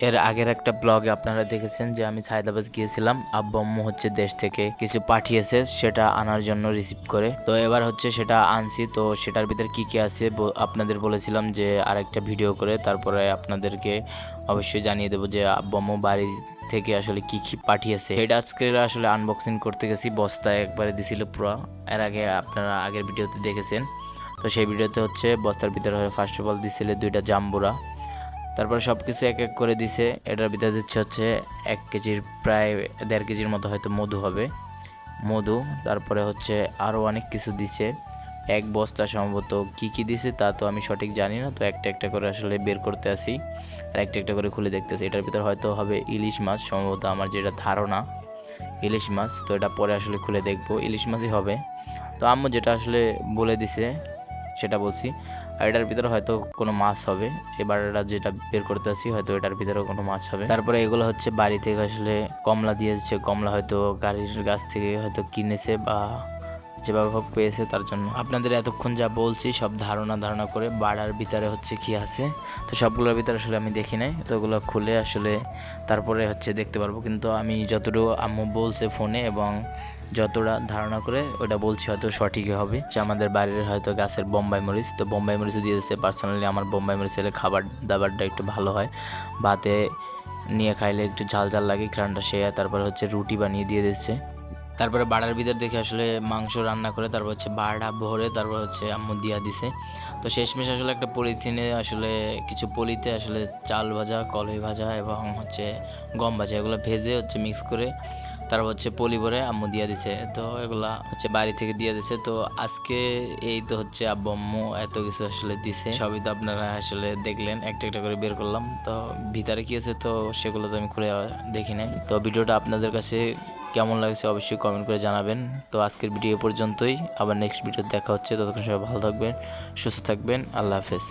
এর আগের একটা ব্লগে আপনারা দেখেছেন যে আমি সায়দাবাদ গিয়েছিলাম। আব্বু আম্মু হচ্ছে দেশ থেকে কিছু পাঠিয়েছে সেটা আনার জন্য রিসিভ করে। তো এবার হচ্ছে সেটা আনছি। তো সেটার ভিতরে কি কি আছে আপনাদের বলেছিলাম যে আরেকটা ভিডিও করে তারপরে আপনাদেরকে অবশ্যই জানিয়ে দেবো যে আব্বু আম্মু বাড়ি থেকে আসলে কি কি পাঠিয়েছে। এটা আজকে আসলে আনবক্সিং করতে গেছি, বস্তায় একবারে দিছিল পুরো। এর আগে আপনারা আগের ভিডিওতে দেখেছেন। তো সেই ভিডিওতে হচ্ছে বস্তার ভিতরে ফার্স্ট অফ অল দিছিল 2টা জাম্বুরা। তারপরে সব কিছু এক এক করে দিছে। এটার ভিতরে দিচ্ছে হচ্ছে 1 কেজির প্রায় 1.5 কেজির মতো হয়তো মধু হবে, মধু। তারপরে হচ্ছে আরও অনেক কিছু দিছে। এক বস্তা সম্ভবত কি কি দিছে তা তো আমি সঠিক জানি না। তো একটা একটা করে আসলে বের করতে আসি আর একটা একটা করে খুলে দেখতেছি। এটার ভিতর হয়তো হবে ইলিশ মাছ, সম্ভবত আমার যেটা ধারণা ইলিশ মাছ। তো এটা পরে আসলে খুলে দেখবো, ইলিশ মাছই হবে। তো আম্মু যেটা আসলে বলে দিছে সেটা বলছি। আর এটার ভিতরে হয়তো কোনো মাছ হবে। এবার এটা যেটা বের করতে আসি হয়তো এটার ভিতরে কোনো মাছ হবে। তারপরে এগুলো হচ্ছে বাড়ি থেকে আসলে কমলা দিয়েছে, কমলা হয়তো গাড়ির গাছ থেকে হয়তো কিনেছে বা যেভাবে হোক পেয়েছে, তার জন্য আপনাদের এতক্ষণ যা বলছি সব ধারণা করে বাড়ার ভিতরে হচ্ছে কি আছে। তো সবগুলোর ভিতরে আসলে আমি দেখি নাই, তো ওগুলো খুলে আসলে তারপরে হচ্ছে দেখতে পারবো। কিন্তু আমি যতটুকু আম্মু বলছে ফোনে এবং যতটা ধারণা করে ওটা বলছি হয়তো সঠিকই হবে। যে আমাদের বাড়ির হয়তো গাছের বোম্বাই মরিচ, তো বোম্বাই মরিচও দিয়ে দিচ্ছে। পার্সোনালি আমার বোম্বাই মরিচ হলে খাবার দাবারটা একটু ভালো হয়, ভাতে নিয়ে খাইলে একটু ঝাল ঝাল লাগে ঘ্রাণটা সে। তারপরে হচ্ছে রুটি বানিয়ে দিয়ে দিচ্ছে। তারপরে বাড়ার ভিতর দেখে আসলে মাংস রান্না করে তারপর হচ্ছে বাড়া ভরে তারপর হচ্ছে আম্মু দিয়া দিছে। তো শেষমেশ আসলে একটা পলিথিনে আসলে কিছু পলিতে আসলে চাল ভাজা, কলাই ভাজা এবং হচ্ছে গম ভাজা এগুলো ভেজে হচ্ছে মিক্স করে তারপর হচ্ছে পলি ভরে আম্মু দিয়ে দিছে। তো এগুলা হচ্ছে বাড়ি থেকে দিয়ে দিছে। তো আজকে এই তো হচ্ছে আব্বু আম্মু এত কিছু আসলে দিছে, সবই তো আপনারা আসলে দেখলেন, একটা একটা করে বের করলাম। তো ভিতরে কি আছে তো সেগুলো তো আমি খুলে দেখি নাই। তো ভিডিওটা আপনাদের কাছে কেমন লাগছে অবশ্যই কমেন্ট করে জানাবেন। তো আজকের ভিডিও পর্যন্তই, আবার নেক্সট ভিডিও দেখা হচ্ছে। ততক্ষণ সবাই ভালো থাকবেন, সুস্থ থাকবেন, আল্লাহ হাফেজ।